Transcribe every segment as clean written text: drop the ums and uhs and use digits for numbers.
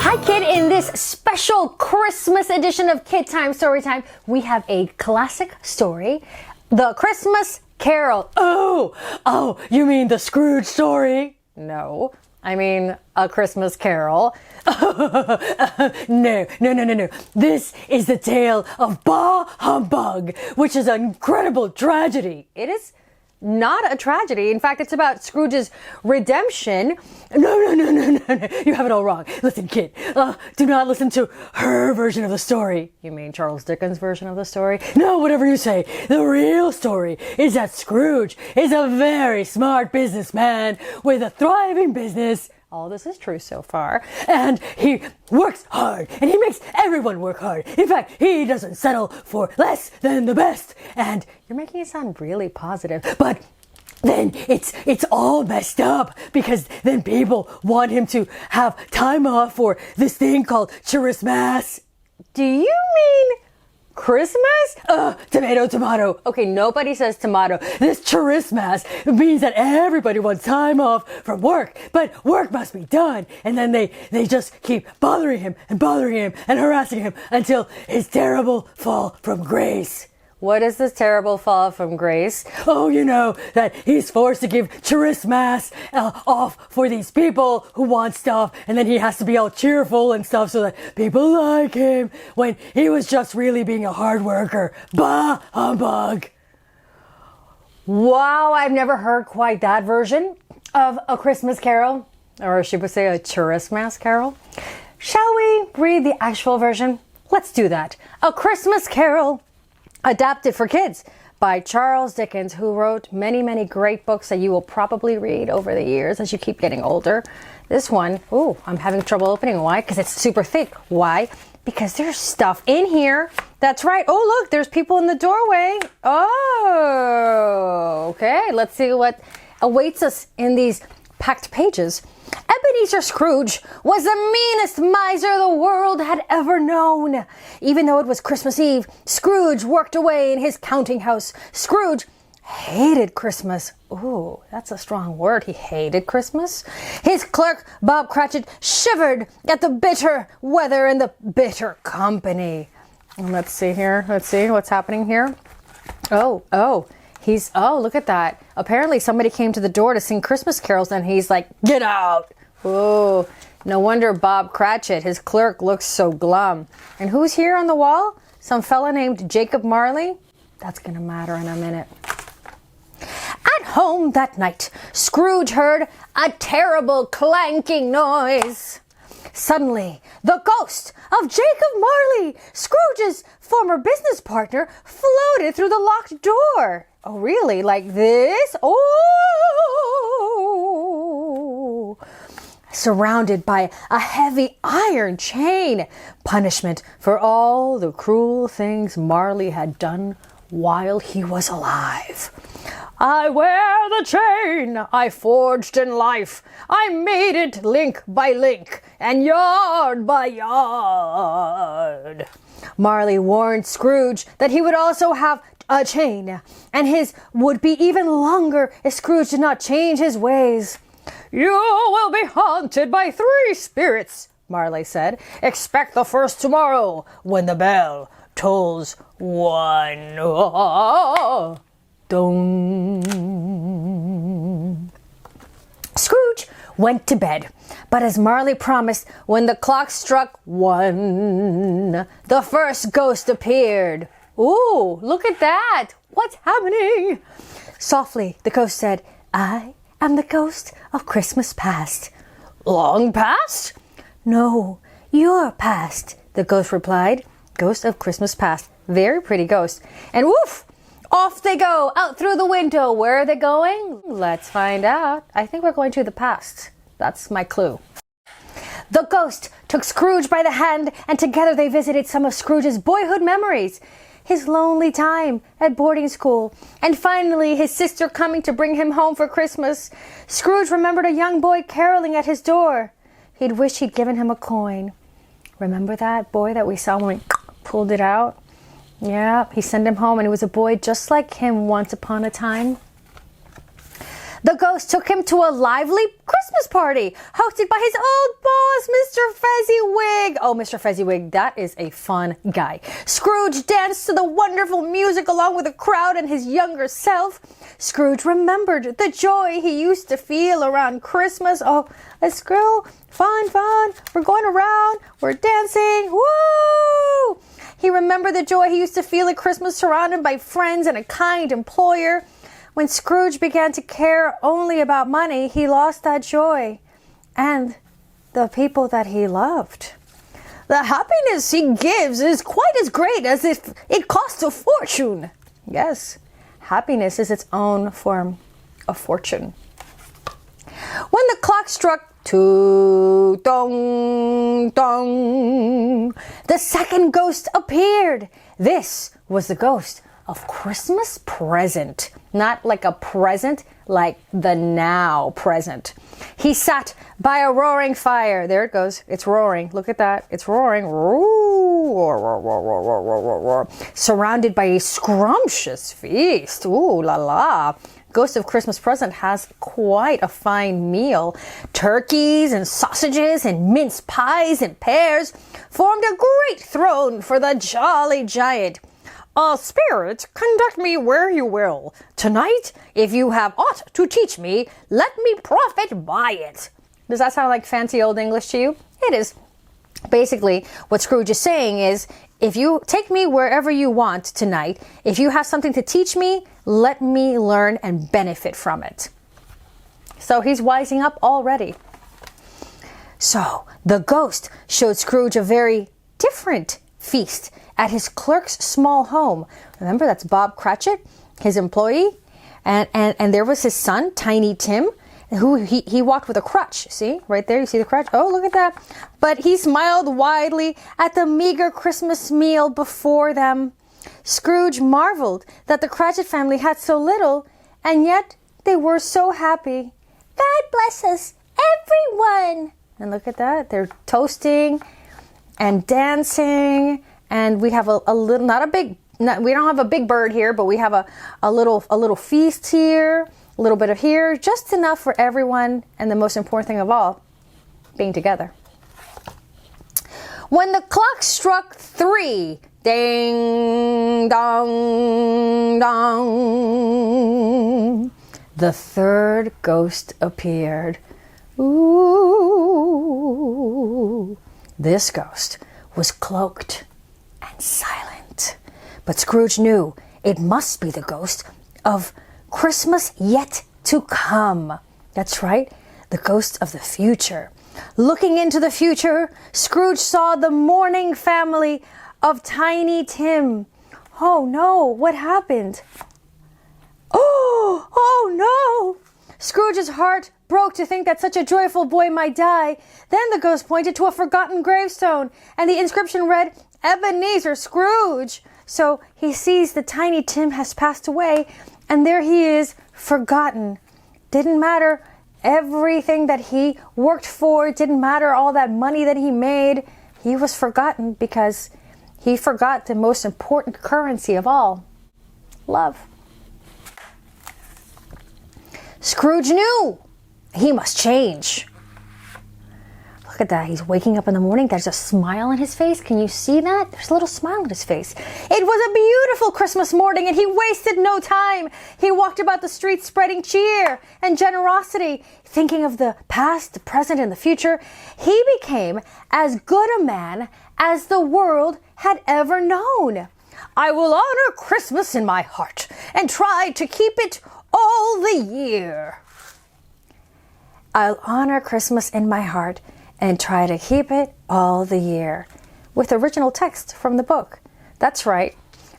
Hi kid, in this special Christmas edition of Kid Time Storytime, we have a classic story, The Christmas Carol. Oh, you mean the Scrooge story? No, I mean A Christmas Carol. No. This is the tale of Bah Humbug, which is an incredible tragedy. It is not a tragedy. In fact, it's about Scrooge's redemption. No. You have it all wrong. Listen, kid, do not listen to her version of the story. You mean Charles Dickens' version of the story? No, whatever you say. The real story is that Scrooge is a very smart businessman with a thriving business. All this is true so far. And he works hard, and he makes everyone work hard. In fact, he doesn't settle for less than the best. And you're making it sound really positive, but then it's all messed up, because then people want him to have time off for this thing called Christmas. Do you mean Christmas? Tomato. Okay, nobody says tomato. This Christmas means that everybody wants time off from work, but work must be done. And then they just keep bothering him and harassing him until his terrible fall from grace. What is this terrible fall from grace? Oh, you know, that he's forced to give Christmas off for these people who want stuff, and then he has to be all cheerful and stuff so that people like him, when he was just really being a hard worker. Bah humbug. Wow, I've never heard quite that version of A Christmas Carol, or should we say a Christmas Carol. Shall we read the actual version? Let's do that. A Christmas Carol, adapted for kids by Charles Dickens, who wrote many great books that you will probably read over the years as you keep getting older. This one, I'm having trouble opening. Why? Because it's super thick. Why? Because there's stuff in here. That's right. Oh, look, there's people in the doorway. Oh, okay. Let's see what awaits us in these packed pages. Ebenezer Scrooge was the meanest miser the world had ever known. Even though it was Christmas Eve, Scrooge worked away in his counting house. Scrooge hated Christmas. Ooh, that's a strong word. He hated Christmas. His clerk, Bob Cratchit, shivered at the bitter weather and the bitter company. And let's see here. Let's see what's happening here. Oh, look at that. Apparently somebody came to the door to sing Christmas carols, and he's like, get out. Oh, no wonder Bob Cratchit, his clerk, looks so glum. And who's here on the wall? Some fella named Jacob Marley? That's going to matter in a minute. At home that night, Scrooge heard a terrible clanking noise. Suddenly, the ghost of Jacob Marley, Scrooge's former business partner, floated through the locked door. Oh, really? Like this? Oh! Surrounded by a heavy iron chain. Punishment for all the cruel things Marley had done while he was alive. I wear the chain I forged in life. I made it link by link and yard by yard. Marley warned Scrooge that he would also have a chain, and his would be even longer if Scrooge did not change his ways. You will be haunted by 3 spirits, Marley said. Expect the first tomorrow when the bell tolls 1. Dong. Scrooge went to bed, but as Marley promised, when the clock struck 1, the first ghost appeared. Ooh, look at that! What's happening? Softly, the ghost said, I am the ghost of Christmas past. Long past? No, you're past, the ghost replied. Ghost of Christmas past. Very pretty ghost. And woof! Off they go, out through the window. Where are they going? Let's find out. I think we're going to the past. That's my clue. The ghost took Scrooge by the hand, and together they visited some of Scrooge's boyhood memories. His lonely time at boarding school, and finally his sister coming to bring him home for Christmas. Scrooge remembered a young boy caroling at his door. He'd wished he'd given him a coin. Remember that boy that we saw when we pulled it out? Yeah, he sent him home, and it was a boy just like him once upon a time. The ghost took him to a lively Christmas party hosted by his old boss, Mr. Fezziwig. Oh, Mr. Fezziwig, that is a fun guy. Scrooge danced to the wonderful music along with the crowd and his younger self. Scrooge remembered the joy he used to feel around Christmas. Oh, let's go. Fun, fun. We're going around. We're dancing. Woo! He remembered the joy he used to feel at Christmas surrounded by friends and a kind employer. When Scrooge began to care only about money, he lost that joy and the people that he loved. The happiness he gives is quite as great as if it costs a fortune. Yes, happiness is its own form of fortune. When the clock struck two, dong, dong, the second ghost appeared. This was the ghost of Christmas present. Not like a present, like the now present. He sat by a roaring fire. There it goes. It's roaring. Look at that. It's roaring. Roar, roar, roar, roar, roar, roar, roar, roar. Surrounded by a scrumptious feast. Ooh la la. Ghost of Christmas Present has quite a fine meal. Turkeys and sausages and mince pies and pears formed a great throne for the jolly giant. Spirit, conduct me where you will. Tonight, if you have aught to teach me, let me profit by it. Does that sound like fancy old English to you? It is. Basically, what Scrooge is saying is, if you take me wherever you want tonight, if you have something to teach me, let me learn and benefit from it. So he's wising up already. So the ghost showed Scrooge a very different feast at his clerk's small home. Remember, that's Bob Cratchit, his employee. And there was his son, Tiny Tim, who he walked with a crutch. See, right there, you see the crutch? Oh, look at that. But he smiled widely at the meager Christmas meal before them. Scrooge marveled that the Cratchit family had so little, and yet they were so happy. God bless us, everyone. And look at that. They're toasting and dancing. And we have a little, we don't have a big bird here, but we have a little feast here, a little bit of here, just enough for everyone. And the most important thing of all, being together. When the clock struck 3, ding, dong, dong, the third ghost appeared. Ooh, this ghost was cloaked and silent. But Scrooge knew it must be the ghost of Christmas yet to come. That's right, the ghost of the future. Looking into the future, Scrooge saw the mourning family of Tiny Tim. Oh no, what happened? Oh no! Scrooge's heart broke to think that such a joyful boy might die. Then the ghost pointed to a forgotten gravestone, and the inscription read, Ebenezer Scrooge. So he sees that Tiny Tim has passed away, and there he is, forgotten. Didn't matter everything that he worked for. It didn't matter all that money that he made. He was forgotten because he forgot the most important currency of all, love. Scrooge knew he must change. Look at that. He's waking up in the morning. There's a smile on his face. Can you see that? There's a little smile on his face. It was a beautiful Christmas morning, and he wasted no time. He walked about the streets spreading cheer and generosity, thinking of the past, the present, and the future. He became as good a man as the world had ever known. I will honor Christmas in my heart and try to keep it all the year. I'll honor Christmas in my heart and try to keep it all the year. With original text from the book. That's right,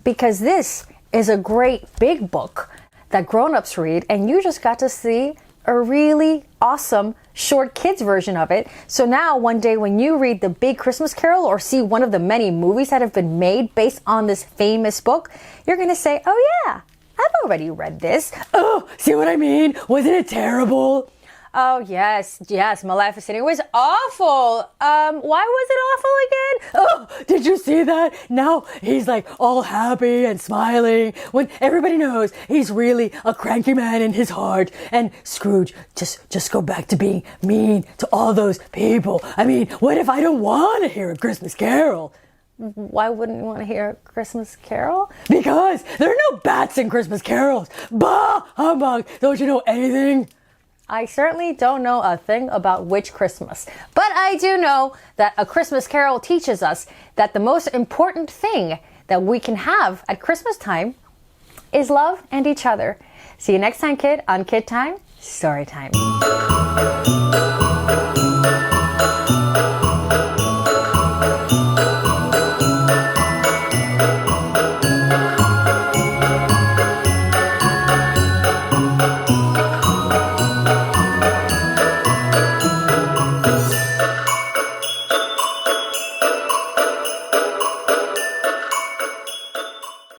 because this is a great big book that grown-ups read, and you just got to see a really awesome short kids version of it. So now one day when you read the Big Christmas Carol or see one of the many movies that have been made based on this famous book, you're going to say, oh yeah, I've already read this. Oh, see what I mean? Wasn't it terrible? Oh, yes, Maleficent. It was awful. Why was it awful again? Oh, did you see that? Now he's like all happy and smiling when everybody knows he's really a cranky man in his heart. And Scrooge, just go back to being mean to all those people. I mean, what if I don't want to hear a Christmas carol? Why wouldn't you want to hear a Christmas carol? Because there are no bats in Christmas carols. Bah, humbug. Don't you know anything? I certainly don't know a thing about Witch Christmas, but I do know that A Christmas Carol teaches us that the most important thing that we can have at Christmas time is love and each other. See you next time, kid, on Kid Time Story Time.